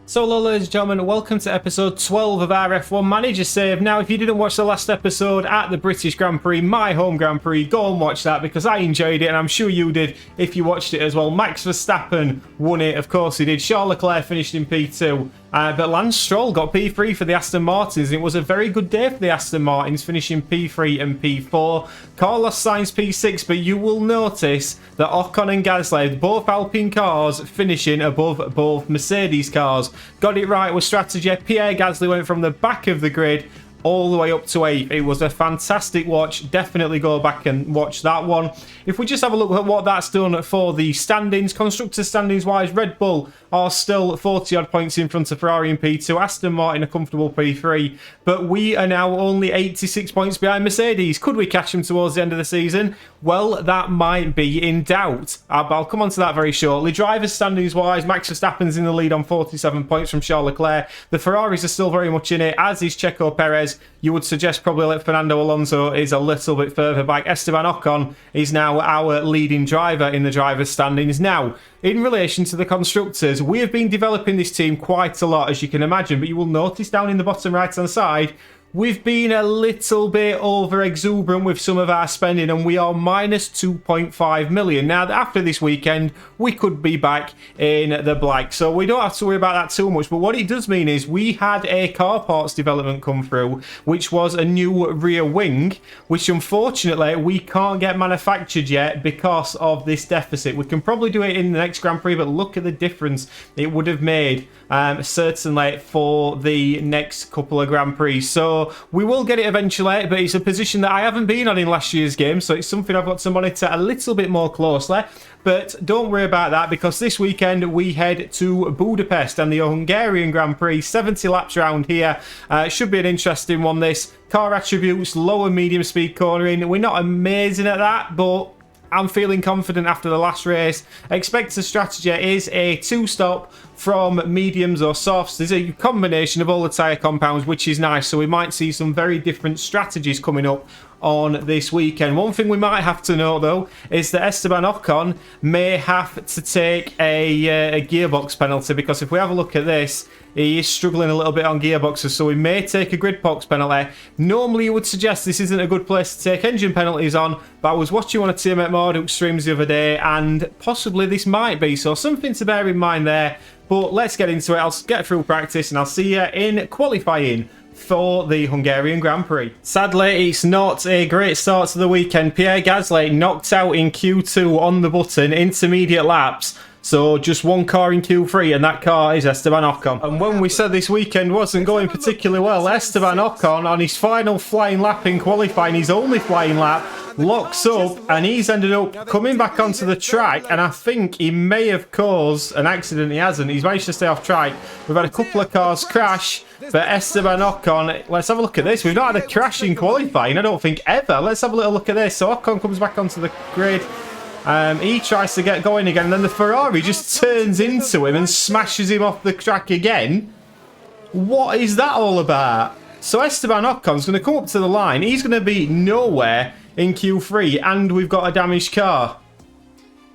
So hello ladies and gentlemen, welcome to episode 12 of our F1 Manager save. Now if you didn't watch the last episode at the British Grand Prix, my home Grand Prix, go and watch that because I enjoyed it and I'm sure you did if you watched it as well. Max Verstappen won it, of course he did. Charles Leclerc finished in P2. But Lance Stroll got P3 for the Aston Martins. It was a very good day for the Aston Martins, finishing P3 and P4. Carlos Sainz P6, but you will notice that Ocon and Gasly, both Alpine cars, finishing above both Mercedes cars. Got it right with strategy. Pierre Gasly went from the back of the grid all the way up to 8th. It was a fantastic watch. Definitely go back and watch that one. If we just have a look at what that's done for the standings, constructor standings wise, Red Bull are still 40 odd points in front of Ferrari in P2, Aston Martin a comfortable P3, but we are now only 86 points behind Mercedes. Could we catch them towards the end of the season? Well, that might be in doubt. I'll come on to that very shortly. Drivers standings wise, Max Verstappen's in the lead on 47 points from Charles Leclerc. The Ferraris are still very much in it, as is Checo Perez. You would suggest probably that Fernando Alonso is a little bit further back. Esteban Ocon is now our leading driver in the drivers' standings. Now, in relation to the constructors, we have been developing this team quite a lot, as you can imagine, but you will notice down in the bottom right-hand side, we've been a little bit over exuberant with some of our spending and we are minus 2.5 million. Now, after this weekend, we could be back in the black. So we don't have to worry about that too much. But what it does mean is we had a car parts development come through, which was a new rear wing, which unfortunately we can't get manufactured yet because of this deficit. We can probably do it in the next Grand Prix, but look at the difference it would have made, certainly for the next couple of Grand Prix. So we will get it eventually, but it's a position that I haven't been on in last year's game, so it's something I've got to monitor a little bit more closely. But don't worry about that, because this weekend we head to Budapest and the Hungarian Grand Prix, 70 laps round here. Should be an interesting one, this. Car attributes, low and medium speed cornering. We're not amazing at that, but I'm feeling confident after the last race. Expected strategy is a two-stop from mediums or softs. There's a combination of all the tyre compounds, which is nice. So we might see some very different strategies coming up on this weekend. One thing we might have to note, though, is that Esteban Ocon may have to take a gearbox penalty, because if we have a look at this, he is struggling a little bit on gearboxes, so we may take a grid box penalty. Normally, you would suggest this isn't a good place to take engine penalties on, but I was watching one of TMF Marduk's streams the other day, and possibly this might be, so something to bear in mind there. But let's get into it. I'll get through practice, and I'll see you in qualifying for the Hungarian Grand Prix. Sadly, it's not a great start to the weekend. Pierre Gasly knocked out in Q2 on the button, intermediate laps. So just one car in Q3, and that car is Esteban Ocon. And when we said this weekend wasn't going particularly well, Esteban Ocon, on his final flying lap in qualifying, his only flying lap, locks up, and he's ended up coming back onto the track, and I think he may have caused an accident. He hasn't. He's managed to stay off track. We've had a couple of cars crash, but Esteban Ocon, let's have a look at this. We've not had a crash in qualifying, I don't think, ever. Let's have a little look at this. So Ocon comes back onto the grid. He tries to get going again, and then the Ferrari just turns into him and smashes him off the track again. What is that all about? So Esteban Ocon's going to come up to the line. He's going to be nowhere in Q3, and we've got a damaged car.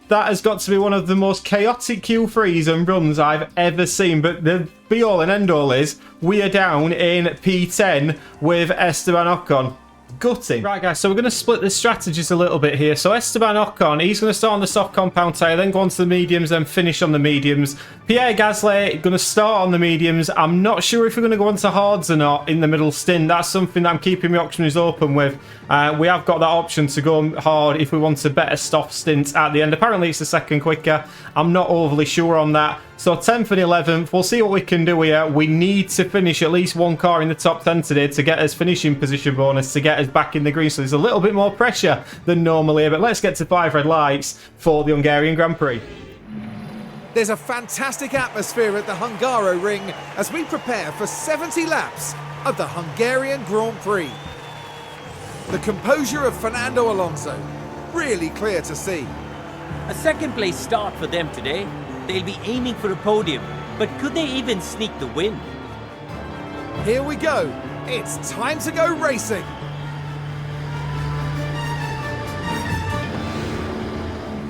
That has got to be one of the most chaotic Q3s and runs I've ever seen. But the be-all and end-all is we are down in P10 with Esteban Ocon. Gutting. Right, guys, so we're going to split the strategies a little bit here. So Esteban Ocon, he's going to start on the soft compound tyre, then go on to the mediums, then finish on the mediums. Pierre Gasly going to start on the mediums. I'm not sure if we're going to go on to hards or not in the middle stint. That's something that I'm keeping my options open with. We have got that option to go hard if we want a better soft stint at the end. Apparently it's a second quicker. I'm not overly sure on that. So 10th and 11th, we'll see what we can do here. We need to finish at least one car in the top 10 today to get us finishing position bonus, to get us back in the green. So there's a little bit more pressure than normal here. But let's get to 5 red lights for the Hungarian Grand Prix. There's a fantastic atmosphere at the Hungaro Ring as we prepare for 70 laps of the Hungarian Grand Prix. The composure of Fernando Alonso, really clear to see. A second place start for them today. They'll be aiming for a podium, but could they even sneak the win? Here we go. It's time to go racing.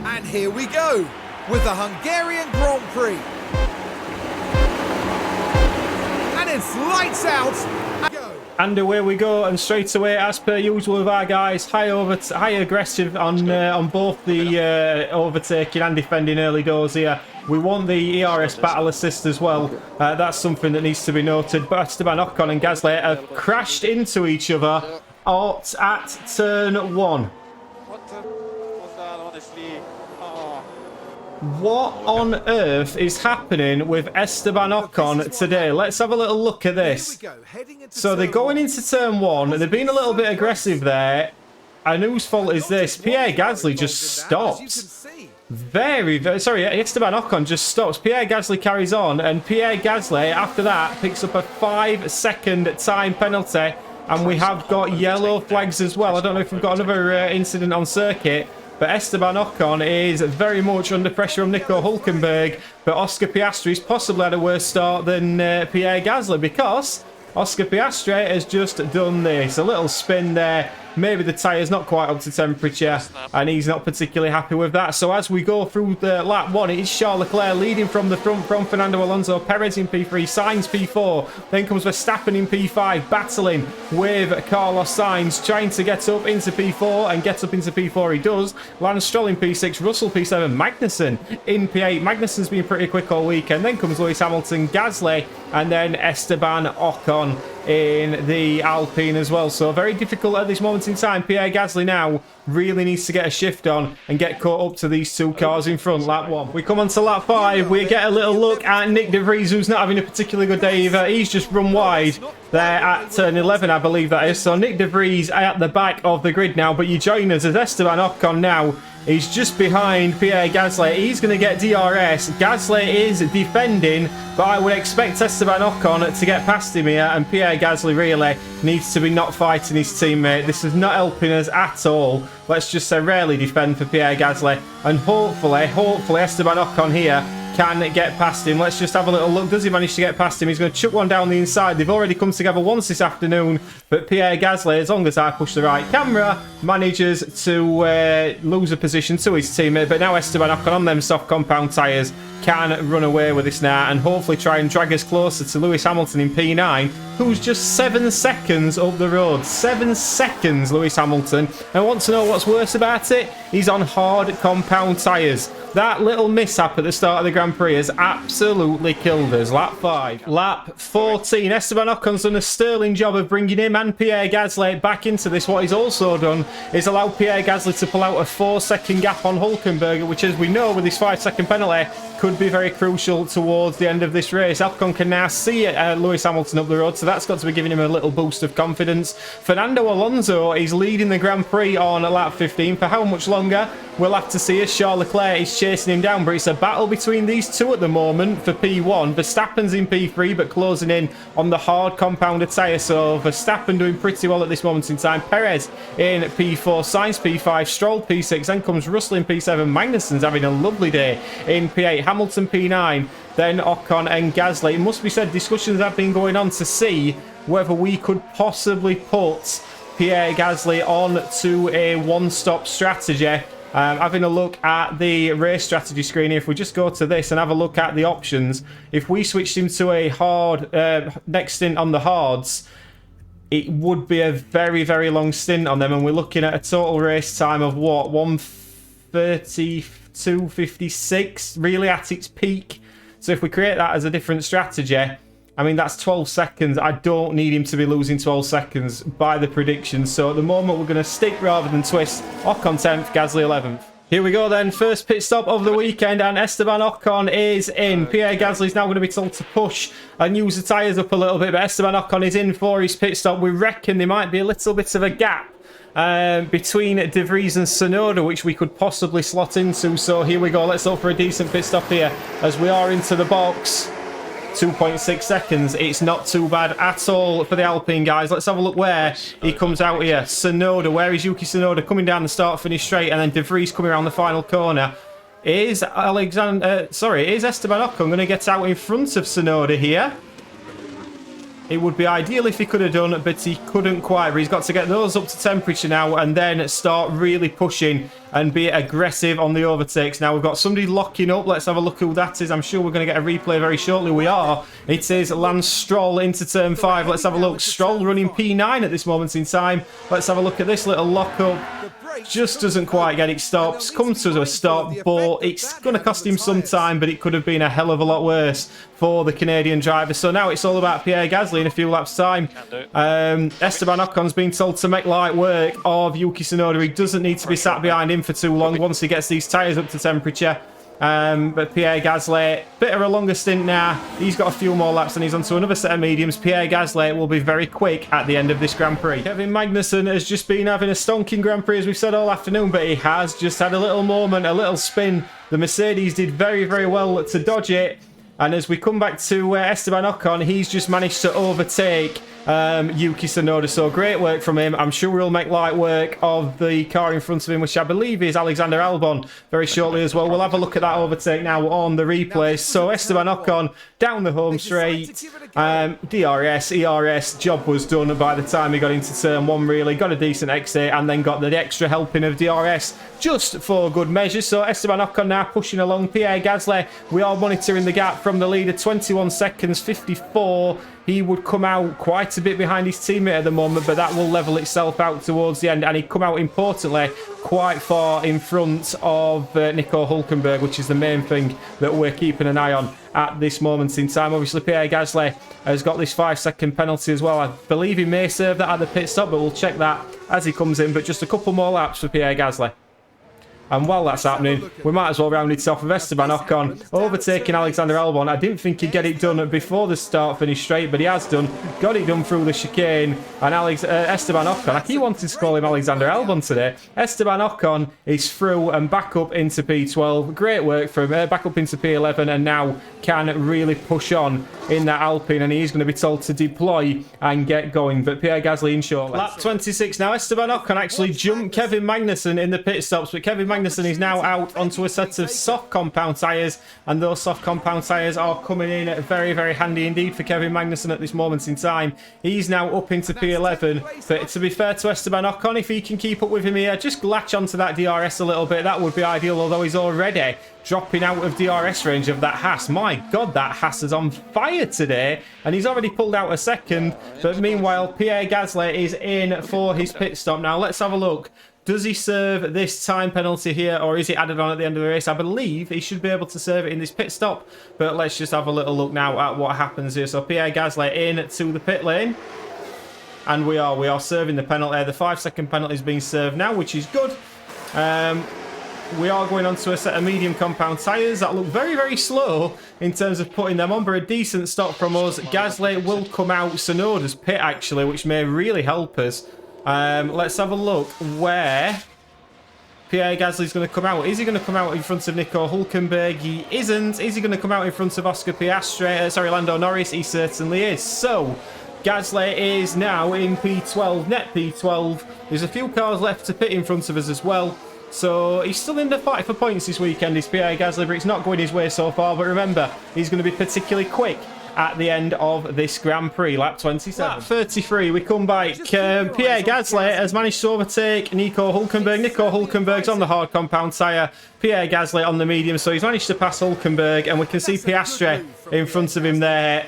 And here we go with the Hungarian Grand Prix. lights out. Go. And away we go, and straight away, as per usual with our guys, high aggressive on both the overtaking and defending early doors here. We want the ERS battle assist as well. That's something that needs to be noted. But Esteban Ocon and Gasly have crashed into each other at turn 1. What was that, honestly? Oh. What on earth is happening with Esteban Ocon today? Let's have a little look at this. Here we go, heading into So they're turn going one. into turn 1. They're being a little bit aggressive there. And whose fault is this? Pierre Gasly just stops. Sorry, Esteban Ocon just stops. Pierre Gasly carries on, and Pierre Gasly, after that, picks up a 5-second time penalty. And we have got yellow flags as well. I don't know if we've got another incident on circuit. But Esteban Ocon is very much under pressure from Nico Hülkenberg. But Oscar Piastri's possibly had a worse start than Pierre Gasly, because Oscar Piastri has just done this. A little spin there. Maybe the tyre's not quite up to temperature, and he's not particularly happy with that. So as we go through the lap 1, it is Charles Leclerc leading from the front from Fernando Alonso. Perez in P3, Sainz P4. Then comes Verstappen in P5, battling with Carlos Sainz, trying to get up into P4, and get up into P4 he does. Lance Stroll in P6, Russell P7, Magnussen in P8. Magnussen's been pretty quick all weekend. Then comes Lewis Hamilton, Gasly, and then Esteban Ocon in the Alpine as well. So very difficult at this moment in time. Pierre Gasly now really needs to get a shift on and get caught up to these two cars in front. Lap 1. We come on to lap 5. We get a little look at Nick De Vries, who's not having a particularly good day either. He's just run wide there at turn 11, I believe that is. So Nick De Vries at the back of the grid now. But you join us as Esteban Ocon now. He's just behind Pierre Gasly. He's going to get DRS. Gasly is defending, but I would expect Esteban Ocon to get past him here, and Pierre Gasly really needs to be not fighting his teammate. This is not helping us at all. Let's just say rarely defend for Pierre Gasly, and hopefully Esteban Ocon here can get past him. Let's just have a little look. Does he manage to get past him? He's going to chuck one down the inside. They've already come together once this afternoon, but Pierre Gasly, as long as I push the right camera, manages to lose a position to his teammate. But now Esteban Ocon on them soft compound tyres can run away with this now, and hopefully try and drag us closer to Lewis Hamilton in P9, who's just 7 seconds up the road. 7 seconds, Lewis Hamilton. And I want to know what's worse about it? He's on hard compound tyres. That little mishap at the start of the Grand Prix has absolutely killed us. Lap 5. Lap 14. Esteban Ocon's done a sterling job of bringing him and Pierre Gasly back into this. What he's also done is allow Pierre Gasly to pull out a 4-second gap on Hülkenberg, which, as we know, with his 5-second penalty, could be very crucial towards the end of this race. Ocon can now see Lewis Hamilton up the road, so that's got to be giving him a little boost of confidence. Fernando Alonso is leading the Grand Prix on lap 15. For how much longer? We'll have to see as Charles Leclerc is chasing him down, but it's a battle between these two at the moment for P1. Verstappen's in P3, but closing in on the hard compounded tyre, so Verstappen doing pretty well at this moment in time. Perez in P4, Sainz P5, Stroll P6, then comes Russell in P7, Magnussen's having a lovely day in P8, Hamilton P9, then Ocon and Gasly. It must be said, discussions have been going on to see whether we could possibly put Pierre Gasly on to a one-stop strategy. Having a look at the race strategy screen, if we just go to this and have a look at the options, if we switched him to a hard next stint on the hards, it would be a very, very long stint on them, and we're looking at a total race time of what, 1:32.56 really at its peak. So if we create that as a different strategy, I mean, that's 12 seconds. I don't need him to be losing 12 seconds by the predictions. So at the moment, we're going to stick rather than twist. Ocon 10th, Gasly 11th. Here we go then. First pit stop of the weekend, and Esteban Ocon is in. Pierre Gasly is now going to be told to push and use the tyres up a little bit, but Esteban Ocon is in for his pit stop. We reckon there might be a little bit of a gap between De Vries and Tsunoda, which we could possibly slot into. So here we go. Let's hope for a decent pit stop here as we are into the box. 2.6 seconds. It's not too bad at all for the Alpine guys. Let's have a look where he comes out here. Tsunoda, where is Yuki Tsunoda? Coming down the start finish straight, and then De Vries coming around the final corner. Is Esteban Ocon going to get out in front of Tsunoda here? It would be ideal if he could have done, but he couldn't quite. But he's got to get those up to temperature now and then start really pushing and be aggressive on the overtakes. Now we've got somebody locking up. Let's have a look who that is. I'm sure we're going to get a replay very shortly. We are. It is Lance Stroll into turn 5. Let's have a look. Stroll running P9 at this moment in time. Let's have a look at this little lock-up. Just doesn't quite get it stopped. Comes to a stop, but it's going to cost him some time, but it could have been a hell of a lot worse for the Canadian driver. So now it's all about Pierre Gasly in a few laps' time. Esteban Ocon's been told to make light work of Yuki Tsunoda. He doesn't need to be sat behind him for too long once he gets these tyres up to temperature. But Pierre Gasly, bit of a longer stint now. He's got a few more laps and he's onto another set of mediums. Pierre Gasly will be very quick at the end of this Grand Prix. Kevin Magnussen has just been having a stonking Grand Prix, as we've said all afternoon, but he has just had a little moment, a little spin. The Mercedes did very, very well to dodge it. And as we come back to Esteban Ocon, he's just managed to overtake Yuki Tsunoda. So great work from him. I'm sure we'll make light work of the car in front of him, which I believe is Alexander Albon, very shortly as well. We'll have a look at that overtake now on the replay. So Esteban Ocon down the home straight. DRS, ERS, job was done by the time he got into turn 1, really. Got a decent exit and then got the extra helping of DRS just for good measure. So Esteban Ocon now pushing along. Pierre Gasly, we are monitoring the gap from the leader, 21 seconds, 54. He would come out quite a bit behind his teammate at the moment, but that will level itself out towards the end. And he'd come out, importantly, quite far in front of Nico Hülkenberg, which is the main thing that we're keeping an eye on at this moment in time. Obviously, Pierre Gasly has got this 5-second penalty as well. I believe he may serve that at the pit stop, but we'll check that as he comes in. But just a couple more laps for Pierre Gasly. And while that's happening, we might as well round it off with Esteban Ocon overtaking Alexander Albon. I didn't think he'd get it done before the start finish straight, but he has done. Got it done through the chicane. And Esteban Ocon, I keep wanting to call him Alexander Albon today. Esteban Ocon is through and back up into P12. Great work from back up into P11, and now can really push on in that Alpine, and he's going to be told to deploy and get going. But Pierre Gasly in short. Lap 26 now. Esteban Ocon actually jumped Kevin Magnussen in the pit stops, but Kevin Magnussen is now out onto a set of soft compound tyres, and those soft compound tyres are coming in very, very handy indeed for Kevin Magnussen at this moment in time. He's now up into P11, but to be fair to Esteban Ocon, if he can keep up with him here, just latch onto that DRS a little bit, that would be ideal, although he's already dropping out of DRS range of that Haas. My God, that Haas is on fire today, and he's already pulled out a second. But meanwhile, Pierre Gasly is in for his pit stop. Now, let's have a look. Does he serve this time penalty here, or is it added on at the end of the race? I believe he should be able to serve it in this pit stop, but let's just have a little look now at what happens here. So Pierre Gasly in to the pit lane, and we are serving the penalty. The 5-second penalty is being served now, which is good. We are going on to a set of medium compound tyres that look very, very slow in terms of putting them on, but a decent stop from us. Gasly will come out Tsunoda's pit, actually, which may really help us. Let's have a look where Pierre Gasly's going to come out. Is he going to come out in front of Nico Hülkenberg? He isn't. Is he going to come out in front of Oscar Piastri? Lando Norris? He certainly is. So Gasly is now in P12, net P12. There's a few cars left to pit in front of us as well. So he's still in the fight for points this weekend, is Pierre Gasly, but it's not going his way so far. But remember, he's going to be particularly quick at the end of this Grand Prix, lap 27. Lap 33, we come back. Pierre Gasly has managed to overtake Nico Hülkenberg. Nico Hülkenberg's on the hard compound tyre. Pierre Gasly on the medium, so he's managed to pass Hülkenberg, and we can see Piastri in front of him there.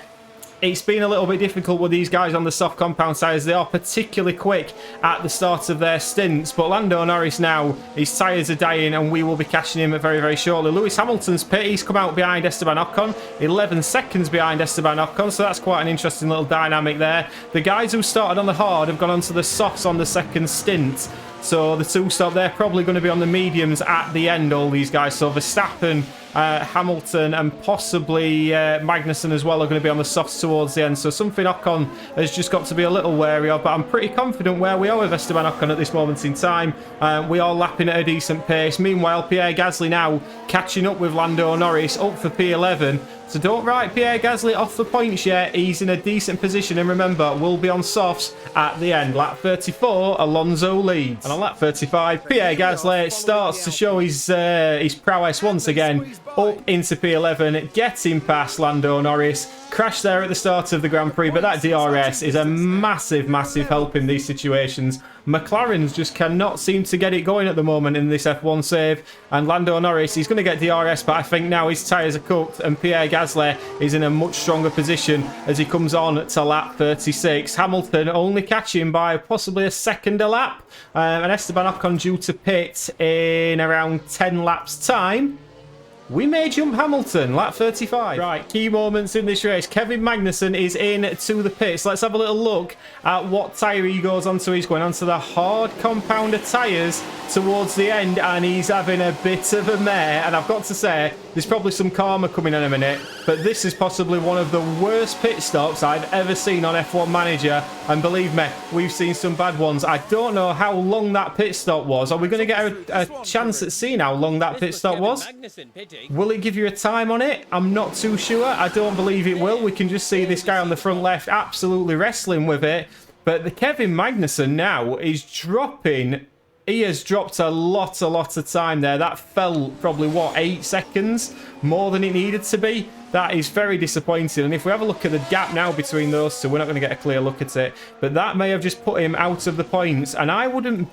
It's been a little bit difficult with these guys on the soft compound tyres. They are particularly quick at the start of their stints. But Lando Norris now, his tyres are dying, and we will be catching him very, very shortly. Lewis Hamilton's pit, he's come out behind Esteban Ocon. 11 seconds behind Esteban Ocon, so that's quite an interesting little dynamic there. The guys who started on the hard have gone onto the softs on the second stint. So the two stop, they're probably going to be on the mediums at the end, all these guys. So Verstappen, Hamilton, and possibly Magnussen as well are going to be on the softs towards the end. So something Ocon has just got to be a little wary of. But I'm pretty confident where we are with Esteban Ocon at this moment in time. We are lapping at a decent pace. Meanwhile, Pierre Gasly now catching up with Lando Norris, up for P11. So don't write Pierre Gasly off the points yet. He's in a decent position, and remember, we'll be on softs at the end. Lap 34, Alonso leads. And on lap 35, Pierre Gasly starts to show his prowess once again, up into P11, getting past Lando Norris. crashed there at the start of the Grand Prix, but that DRS is a massive, massive help in these situations. McLaren's just cannot seem to get it going at the moment in this F1 save, and Lando Norris, he's going to get DRS, but I think now his tyres are cooked, and Pierre Gasly is in a much stronger position as he comes on to lap 36. Hamilton only catching by possibly a second a lap, and Esteban Ocon due to pit in around 10 laps time. We may jump Hamilton, lap 35. Right, key moments in this race. Kevin Magnussen is in to the pits. Let's have a little look at what tyre he goes onto. He's going onto the hard compounder tyres towards the end, and he's having a bit of a mare. And I've got to say, there's probably some karma coming in a minute, but this is possibly one of the worst pit stops I've ever seen on F1 Manager. And believe me, we've seen some bad ones. I don't know how long that pit stop was. Are we going to get a chance at seeing how long that pit stop was? Will it give you a time on it? I'm not too sure. I don't believe it will. We can just see this guy on the front left absolutely wrestling with it. But the Kevin Magnussen now is dropping. He has dropped a lot of time there. That fell probably, what, 8 seconds? More than it needed to be. That is very disappointing. And if we have a look at the gap now between those two, we're not going to get a clear look at it. But that may have just put him out of the points. And I wouldn't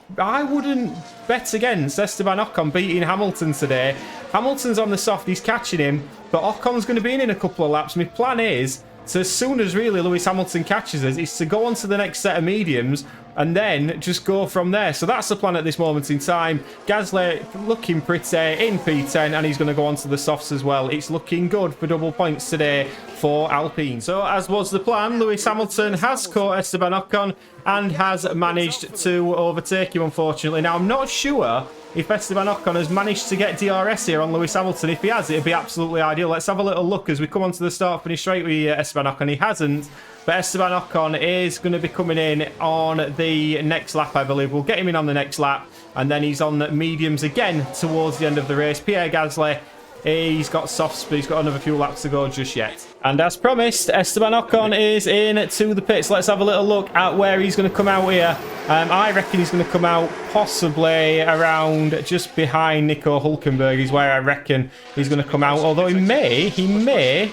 bet against Esteban Ocon beating Hamilton today. Hamilton's on the soft, he's catching him. But Ocon's going to be in a couple of laps. My plan is, so as soon as really Lewis Hamilton catches us, is to go on to the next set of mediums and then just go from there. So that's the plan at this moment in time. Gasly looking pretty in P10, and he's going to go on to the softs as well. It's looking good for double points today for Alpine. So as was the plan, Lewis Hamilton has caught Esteban Ocon and has managed to overtake him, unfortunately. Now, I'm not sure if Esteban Ocon has managed to get DRS here on Lewis Hamilton. If he has, it'd be absolutely ideal. Let's have a little look as we come onto the start finish straight with Esteban Ocon. He hasn't, but Esteban Ocon is going to be coming in on the next lap, I believe. We'll get him in on the next lap, and then he's on the mediums again towards the end of the race. Pierre Gasly, he's got softs, but he's got another few laps to go just yet. And as promised, Esteban Ocon is in to the pits. Let's have a little look at where he's going to come out here. I reckon he's going to come out possibly around just behind Nico Hülkenberg is where I reckon he's going to come out. Although he may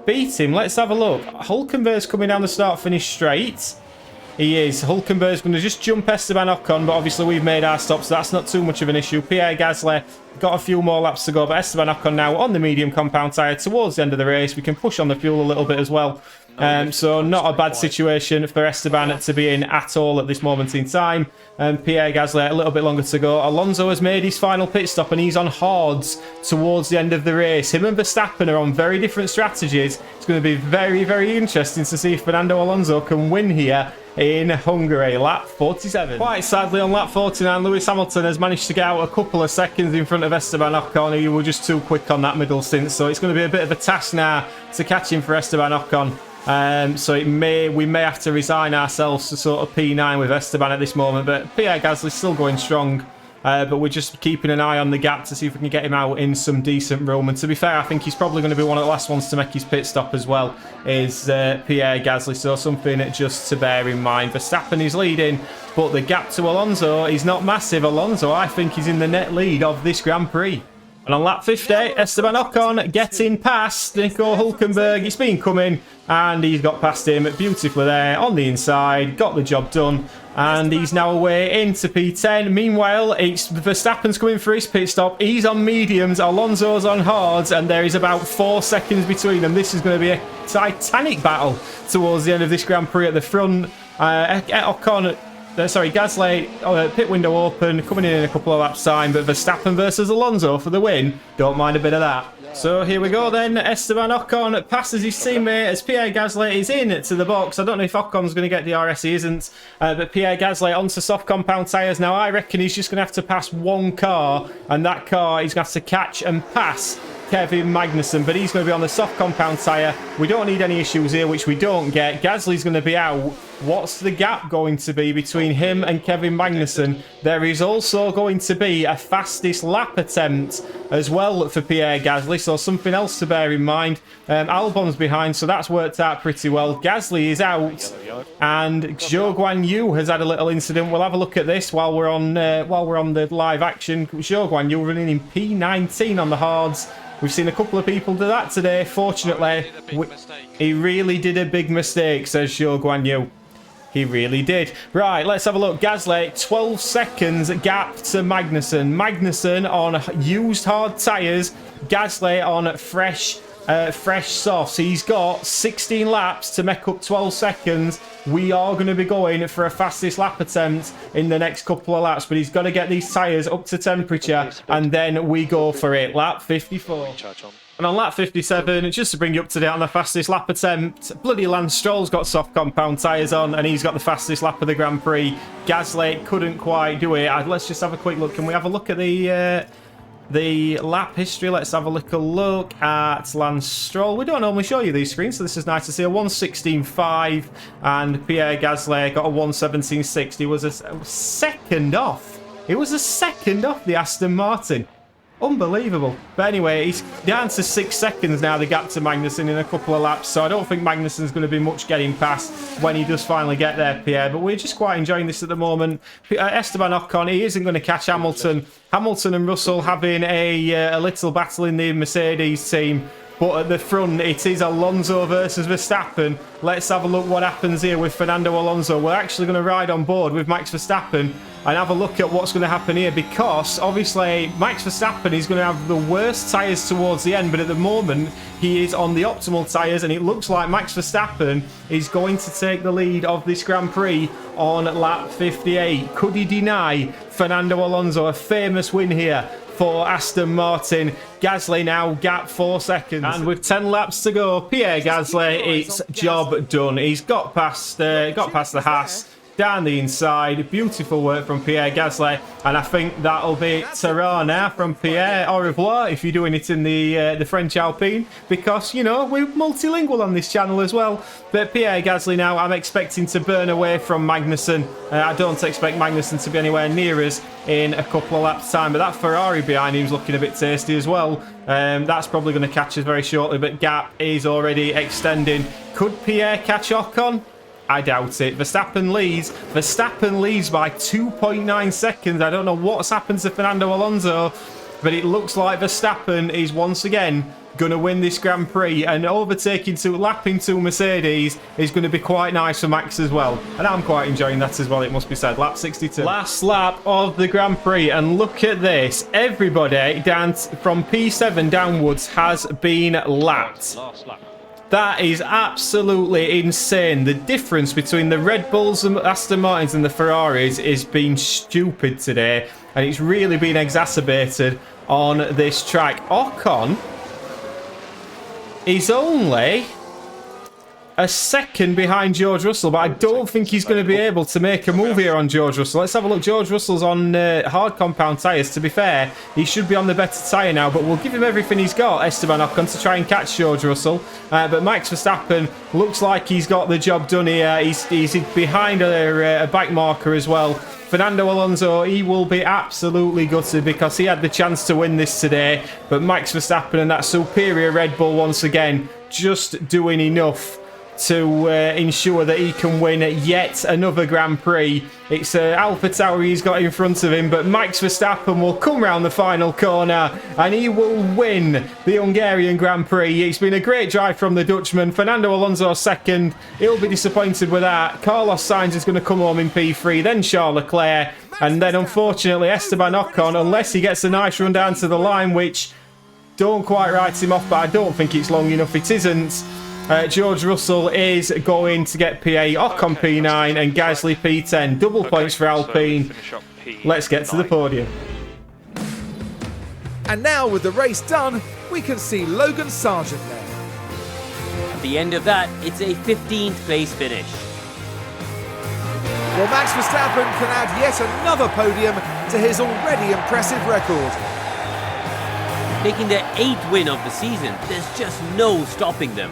beat him. Let's have a look. Hülkenberg's coming down the start-finish straight. He is. Hülkenberg's going to just jump Esteban Ocon, but obviously we've made our stops, so that's not too much of an issue. Pierre Gasly got a few more laps to go, but Esteban Ocon now on the medium compound tyre towards the end of the race. We can push on the fuel a little bit as well. So not a bad situation for Esteban to be in at all at this moment in time. Pierre Gasly a little bit longer to go. Alonso has made his final pit stop and he's on hards towards the end of the race. Him and Verstappen are on very different strategies. It's going to be very, very interesting to see if Fernando Alonso can win here in Hungary, lap 47. Quite sadly, on lap 49, Lewis Hamilton has managed to get out a couple of seconds in front of Esteban Ocon. He was just too quick on that middle stint, so it's going to be a bit of a task now to catch him for Esteban Ocon. So we may have to resign ourselves to sort of P9 with Esteban at this moment, but Pierre Gasly's still going strong. But we're just keeping an eye on the gap to see if we can get him out in some decent room. And to be fair, I think he's probably going to be one of the last ones to make his pit stop as well, is Pierre Gasly. So something just to bear in mind. Verstappen is leading, but the gap to Alonso is not massive. Alonso, I think, is in the net lead of this Grand Prix. And on lap 50, Esteban Ocon getting past Nico Hülkenberg. It's been coming, and he's got past him beautifully there on the inside. Got the job done, and he's now away into P10. Meanwhile, it's Verstappen's coming for his pit stop. He's on mediums, Alonso's on hards, and there is about 4 seconds between them. This is going to be a titanic battle towards the end of this Grand Prix at the front. Gasly, pit window open, coming in a couple of laps time, but Verstappen versus Alonso for the win. Don't mind a bit of that. So here we go then. Esteban Ocon passes his teammate as Pierre Gasly is in to the box. I don't know if Ocon's going to get DRS, he isn't. But Pierre Gasly onto soft compound tyres. Now I reckon he's just going to have to pass one car, and that car he's going to have to catch and pass Kevin Magnussen, but he's going to be on the soft compound tyre. We don't need any issues here, which we don't get. Gasly's going to be out. What's the gap going to be between him and Kevin Magnussen? There is also going to be a fastest lap attempt as well for Pierre Gasly, so something else to bear in mind. Albon's behind, so that's worked out pretty well. Gasly is out, and Zhou Guanyu has had a little incident. We'll have a look at this while we're on the live action. Zhou Guanyu running in P19 on the hards. We've seen a couple of people do that today. Fortunately, he really did a big mistake, says Zhou Guanyu. He really did. Right, let's have a look. Gasly, 12 seconds gap to Magnussen. Magnussen on used hard tyres. Gasly on fresh softs. He's got 16 laps to make up 12 seconds. We are going to be going for a fastest lap attempt in the next couple of laps, but he's got to get these tyres up to temperature, and then we go for it. Lap 54. And on lap 57, just to bring you up to date on the fastest lap attempt, bloody Lance Stroll's got soft compound tyres on, and he's got the fastest lap of the Grand Prix. Gasly couldn't quite do it. Let's just have a quick look. Can we have a look at the lap history? Let's have a little look at Lance Stroll. We don't normally show you these screens, so this is nice to see. A 1:16.5, and Pierre Gasly got a 1:17.6. He was a second off. It was a second off the Aston Martin. Unbelievable. But anyway, he's down to 6 seconds now, the gap to Magnussen in a couple of laps, so I don't think Magnussen's going to be much getting past when he does finally get there, Pierre. But we're just quite enjoying this at the moment. Esteban Ocon, he isn't going to catch Hamilton. Hamilton and Russell having a little battle in the Mercedes team. But at the front, it is Alonso versus Verstappen. Let's have a look what happens here with Fernando Alonso. We're actually going to ride on board with Max Verstappen and have a look at what's going to happen here, because obviously Max Verstappen is going to have the worst tyres towards the end, but at the moment he is on the optimal tyres, and it looks like Max Verstappen is going to take the lead of this Grand Prix on lap 58. Could he deny Fernando Alonso a famous win here for Aston Martin? Gasly now gap 4 seconds, and with 10 laps to go, Pierre Gasly, it's job done. He's got past the Haas down the inside. Beautiful work from Pierre Gasly, and I think that'll be ta-ra now from Pierre. Au revoir if you're doing it in the French Alpine, because you know we're multilingual on this channel as well. But Pierre Gasly now, I'm expecting to burn away from Magnussen. I don't expect Magnussen to be anywhere near us in a couple of laps time, but that Ferrari behind him is looking a bit tasty as well. That's probably going to catch us very shortly, but gap is already extending. Could Pierre catch Ocon? I doubt it. Verstappen leads. Verstappen leads by 2.9 seconds. I don't know what's happened to Fernando Alonso, but it looks like Verstappen is once again going to win this Grand Prix, and lapping to Mercedes is going to be quite nice for Max as well, and I'm quite enjoying that as well, it must be said. Lap 62. Last lap of the Grand Prix, and look at this. Everybody down from P7 downwards has been lapped. Last lap. That is absolutely insane. The difference between the Red Bulls and Aston Martins and the Ferraris is being stupid today, and it's really been exacerbated on this track. Ocon is only a second behind George Russell, but I don't think he's going to be able to make a move here on George Russell. Let's have a look. George Russell's on hard compound tyres. To be fair, he should be on the better tyre now, but we'll give him everything he's got, Esteban Ocon, to try and catch George Russell. But Max Verstappen looks like he's got the job done here. He's behind a bike marker as well. Fernando Alonso, he will be absolutely gutted because he had the chance to win this today, but Max Verstappen and that superior Red Bull once again just doing enough to ensure that he can win yet another Grand Prix. It's AlphaTauri he's got in front of him, but Max Verstappen will come round the final corner and he will win the Hungarian Grand Prix. It's been a great drive from the Dutchman. Fernando Alonso second. He'll be disappointed with that. Carlos Sainz is going to come home in P3, then Charles Leclerc, and then unfortunately Esteban Ocon, unless he gets a nice run down to the line, which don't quite write him off, but I don't think it's long enough. It isn't. George Russell is going to get P8, Ocon P9 and Gasly P10. Double points for Alpine. Let's get to the podium. And now with the race done, we can see Logan Sargent there. At the end of that, it's a 15th place finish. Well, Max Verstappen can add yet another podium to his already impressive record. Taking their 8th win of the season, there's just no stopping them.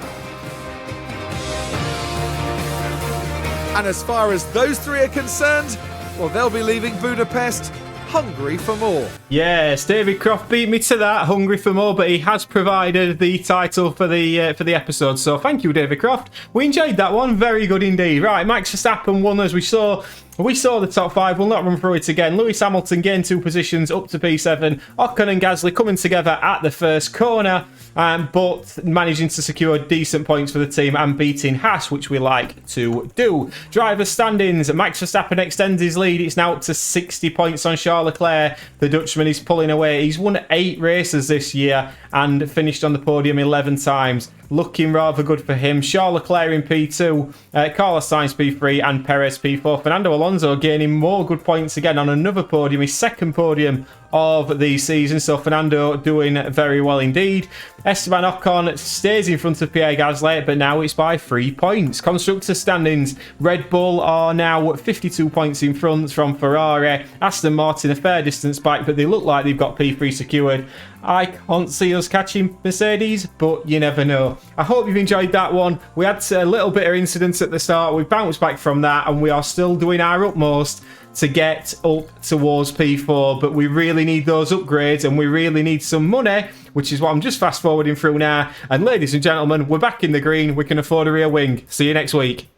And as far as those three are concerned, well, they'll be leaving Budapest hungry for more. Yes, David Croft beat me to that. Hungry for more, but he has provided the title for the episode. So thank you, David Croft. We enjoyed that one. Very good indeed. Right, Max Verstappen won as we saw. We saw the top 5. We'll not run through it again. Lewis Hamilton gained 2 positions up to P7. Ocon and Gasly coming together at the first corner, but managing to secure decent points for the team and beating Haas, which we like to do. Driver standings. Max Verstappen extends his lead. It's now up to 60 points on Charles Leclerc. The Dutchman is pulling away. He's won 8 races this year and finished on the podium 11 times. Looking rather good for him. Charles Leclerc in P2, Carlos Sainz P3 and Perez P4. Fernando Alonso gaining more good points again on another podium, his second podium of the season. So Fernando doing very well indeed. Esteban Ocon stays in front of Pierre Gasly, but now it's by 3 points. Constructor standings. Red Bull are now 52 points in front from Ferrari. Aston Martin a fair distance back, but they look like they've got P3 secured. I can't see us catching Mercedes, but you never know. I hope you've enjoyed that one. We had a little bit of incidents at the start. We've bounced back from that, and we are still doing our utmost to get up towards P4, but we really need those upgrades, and we really need some money, which is what I'm just fast forwarding through now. And ladies and gentlemen, we're back in the green. We can afford a rear wing. See you next week.